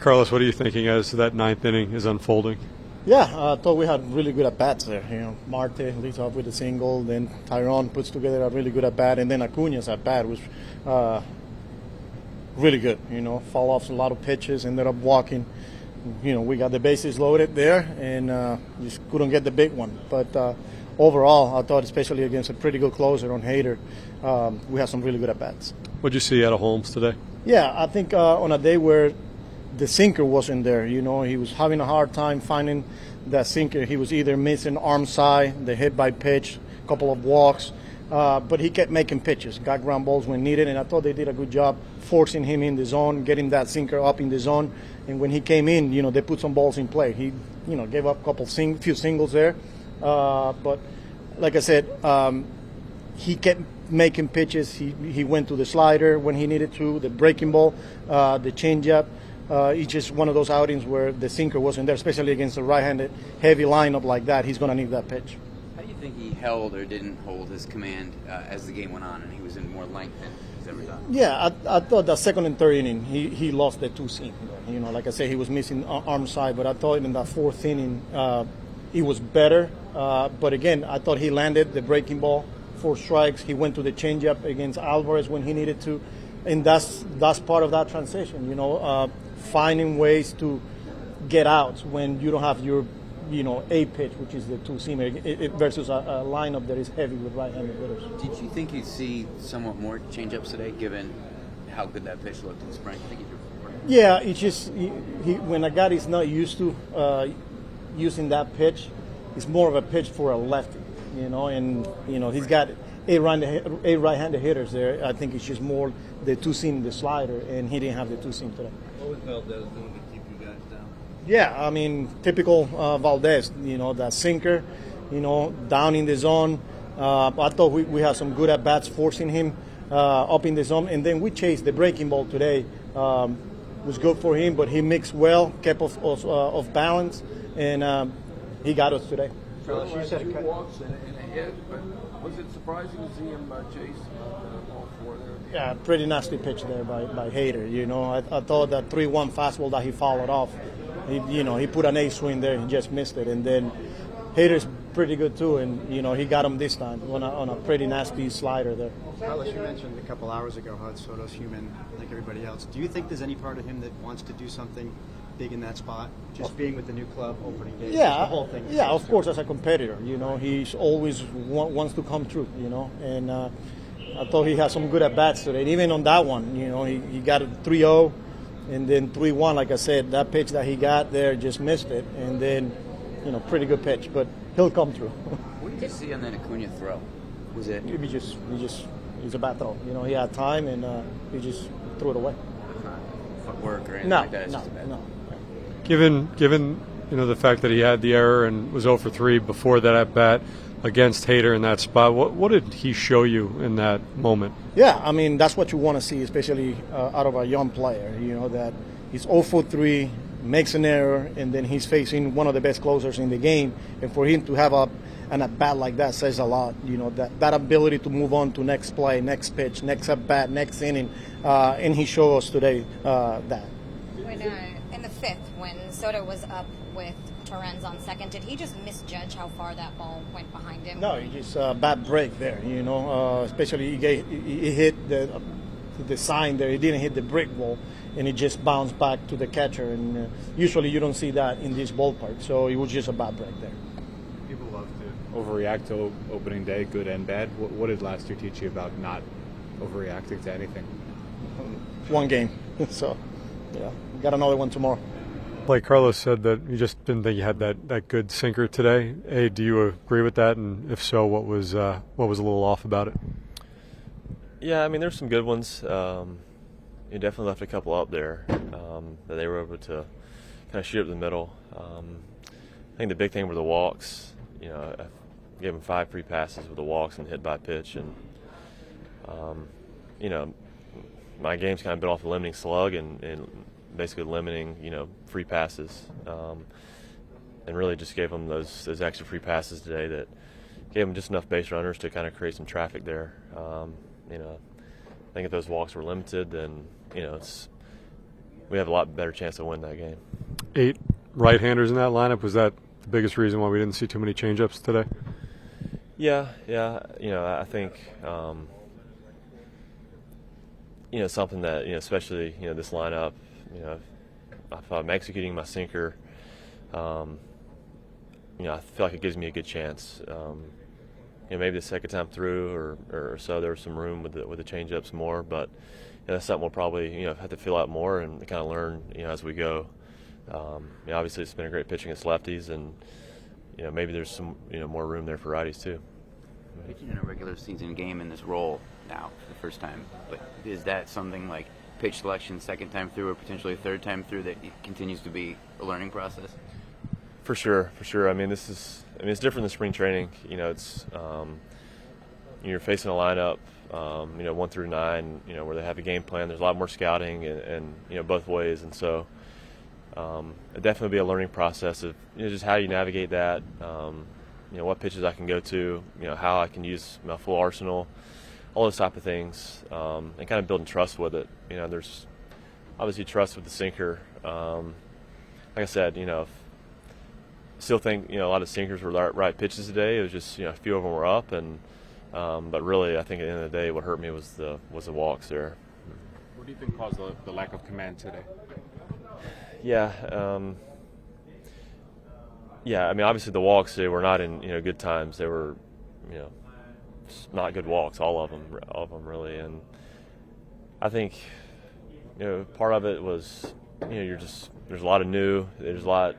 Carlos, what are you thinking as that ninth inning is unfolding? Yeah, I thought we had really good at-bats there. Marte leads off with a single, then Tyrone puts together a really good at-bat, and then Acuña's at-bat was really good. Fall off a lot of pitches, ended up walking. We got the bases loaded there, and just couldn't get the big one. But overall, I thought, especially against a pretty good closer on Hader, we had some really good at-bats. What'd you see out of Holmes today? Yeah, I think on a day where the sinker wasn't there, he was having a hard time finding that sinker. He was either missing arm side, the hit by pitch, a couple of walks, but he kept making pitches, got ground balls when needed, and I thought they did a good job forcing him in the zone, getting that sinker up in the zone. And when he came in, they put some balls in play. He, gave up a few singles there, but like I said, he kept making pitches. He went to the slider when he needed to, the breaking ball, the changeup. It's just one of those outings where the sinker wasn't there, especially against a right-handed heavy lineup like that. He's going to need that pitch. How do you think he held or didn't hold his command as the game went on and he was in more length than he's ever done? Yeah, I thought that second and third inning, he lost the two seam. Like I said, he was missing arm side, but I thought in that fourth inning he was better. But again, I thought he landed the breaking ball, 4 strikes. He went to the changeup against Alvarez when he needed to. And that's part of that transition, finding ways to get out when you don't have your, A pitch, which is the two-seamer, versus a lineup that is heavy with right-handed hitters. Did you think you'd see somewhat more changeups today, given how good that pitch looked in spring? I think he threw 4. Yeah, it's just when a guy is not used to using that pitch, it's more of a pitch for a lefty, and he's got eight right-handed hitters there. I think it's just more the two-seam, the slider, and he didn't have the two-seam today. What was Valdez doing to keep you guys down? Yeah, I mean, typical Valdez, that sinker, down in the zone. I thought we had some good at-bats forcing him up in the zone, and then we chased the breaking ball today. Was good for him, but he mixed well, kept off balance, and he got us today. Carlos, you said 2 walks and a hit, but was it surprising to see him chase all 4 there? Yeah, pretty nasty pitch there by Hader. I thought that 3-1 fastball that he followed off, he put an A swing there, he just missed it, and then Hader's pretty good too, and he got him this time on a pretty nasty slider there. Carlos, you mentioned a couple hours ago how Soto's human like everybody else. Do you think there's any part of him that wants to do something big in that spot? Just being with the new club, opening day, yeah, the whole thing. Yeah, of course, as a competitor, he's always wants to come through, and I thought he had some good at bats today. And even on that one, he got a 3-0, and then 3-1. Like I said, that pitch that he got there just missed it, and then pretty good pitch, but he'll come through. What did you see on that Acuña throw? Was it? It's a bad throw. He had time, and he just threw it away. Footwork or anything No, like that? It's just a bad no. Given the fact that he had the error and was 0 for 3 before that at bat against Hader in that spot, what did he show you in that moment? Yeah, I mean, that's what you want to see, especially out of a young player. That he's 0 for 3, makes an error, and then he's facing one of the best closers in the game. And for him to have an at-bat like that says a lot. That ability to move on to next play, next pitch, next at-bat, next inning, and he showed us today that. When in the 5th, when Soto was up with Torrens on second, did he just misjudge how far that ball went behind him? No, he just bad break there. Especially he hit the sign there. He didn't hit the brick wall, and it just bounced back to the catcher. And usually you don't see that in this ballpark. So it was just a bad break there. People love to overreact to opening day, good and bad. What did last year teach you about not overreacting to anything? One game. So, yeah, got another one tomorrow. Like Carlos said, that you just didn't think you had that good sinker today. Hey, do you agree with that? And if so, what was a little off about it? Yeah, I mean, there's some good ones. You definitely left a couple up there that they were able to kind of shoot up the middle. I think the big thing were the walks. I gave them 5 free passes with the walks and hit by pitch, and my game's kind of been off the limiting slug and basically limiting free passes, and really just gave them those extra free passes today that gave them just enough base runners to kind of create some traffic there. I think if those walks were limited, then it's we have a lot better chance to win that game. 8 right-handers in that lineup. Was that the biggest reason why we didn't see too many changeups today? Yeah. I think something that especially this lineup. If I'm executing my sinker, I feel like it gives me a good chance. Maybe the second time through or so there was some room with the changeups more, but that's something we'll probably have to feel out more and kind of learn as we go. Obviously it's been a great pitch against lefties, and maybe there's some more room there for righties too. Pitching in a regular season game in this role now for the first time, but is that something like pitch selection second time through or potentially a third time through that it continues to be a learning process? For sure. I mean, it's different than spring training. It's you're facing a lineup, 1 through 9, where they have a game plan. There's a lot more scouting and both ways, and so it'd definitely be a learning process of just how you navigate that. What pitches I can go to, how I can use my full arsenal, all those type of things, and kind of building trust with it. There's obviously trust with the sinker. Like I said, still think a lot of sinkers were the right pitches today. It was just a few of them were up, and but really I think at the end of the day what hurt me was the walks there. What do you think caused the lack of command today? Yeah. I mean, obviously the walks, they were not in good times. They were not good walks, all of them really. And I think part of it was there's a lot of new. There's a lot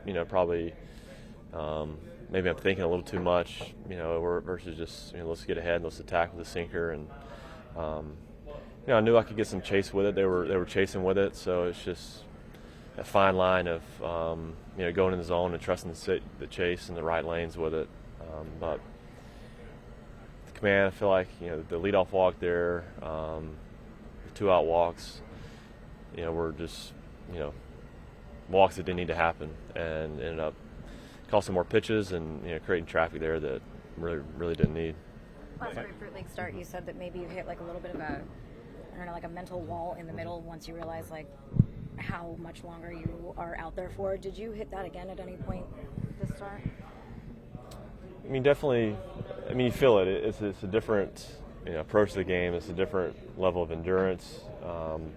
maybe I'm thinking a little too much versus just let's get ahead and let's attack with the sinker. And I knew I could get some chase with it. They were chasing with it, so it's just a fine line of going in the zone and trusting the chase and the right lanes with it. But the command, I feel like the leadoff walk there, the 2-out walks, were just walks that didn't need to happen, and ended up costing more pitches and creating traffic there that really didn't need. Last Grapefruit League start, you said that maybe you hit like a little bit of a mental wall in the middle once you realize how much longer you are out there for. Did you hit that again at any point this start? I mean, definitely. I mean, you feel it. It's a different approach to the game. It's a different level of endurance. And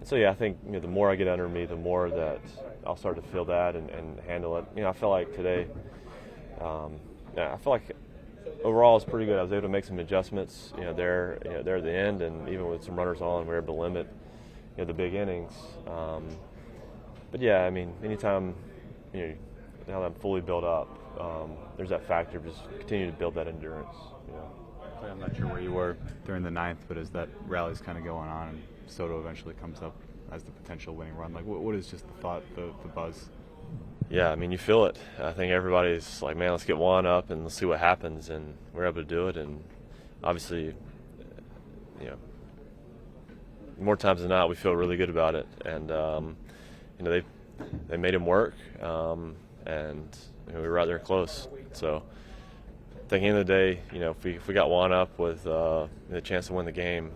so I think the more I get under me, the more that I'll start to feel that and handle it. I feel like today, I feel like overall it's pretty good. I was able to make some adjustments, there at the end, and even with some runners on, we were able to limit the big innings. But I mean, anytime now that I'm fully built up, there's that factor of just continue to build that endurance. I'm not sure where you were during the 9th, but as that rally's kind of going on and Soto eventually comes up as the potential winning run, what is just the thought, the buzz? Yeah, I mean, you feel it. I think everybody's like, man, let's get one up and let's see what happens, and we're able to do it. And obviously, more times than not, we feel really good about it. And they made him work, and we were right there close. So at the end of the day, if we got one up with the chance to win the game,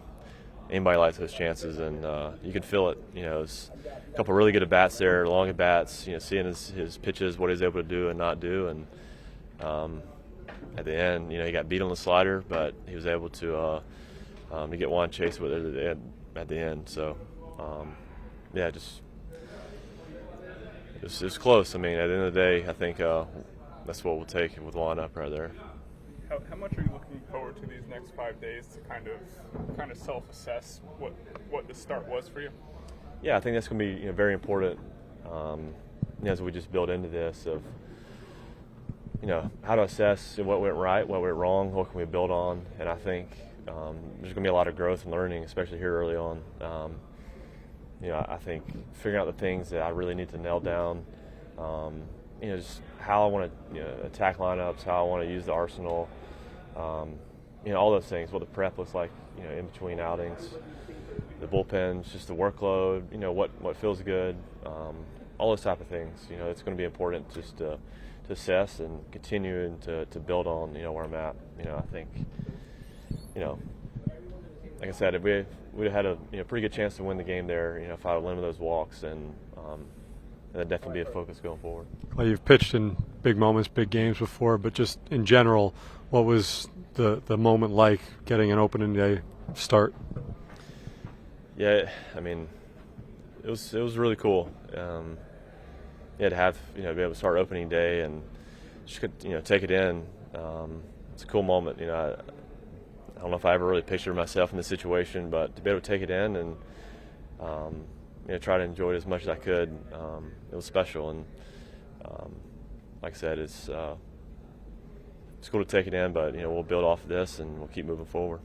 anybody likes those chances, and you can feel it. It's a couple of really good at bats there, long at bats. Seeing his pitches, what he's able to do and not do, and at the end, he got beat on the slider, but he was able to get one chase with it at the end. So it's close. I mean, at the end of the day, I think that's what we'll take with one up right there. How much are you looking forward to these next 5 days to kind of self-assess what the start was for you? Yeah, I think that's going to be very important as we just build into this of how to assess what went right, what went wrong, what can we build on, and I think there's going to be a lot of growth and learning, especially here early on. I think figuring out the things that I really need to nail down, just how I want to attack lineups, how I want to use the arsenal, all those things, what the prep looks like, in between outings, the bullpens, just the workload, what feels good, all those type of things. It's going to be important just to assess and continue to build on, where I'm at. I think, like I said, we'd have had a pretty good chance to win the game there. If I would limit those walks, and that'd definitely be a focus going forward. Well, you've pitched in big moments, big games before, but just in general, what was the moment like getting an opening day start? Yeah, I mean, it was really cool. To have be able to start opening day and just take it in. It's a cool moment. I don't know if I ever really pictured myself in this situation, but to be able to take it in and try to enjoy it as much as I could, it was special. And like I said, it's cool to take it in, but we'll build off of this and we'll keep moving forward.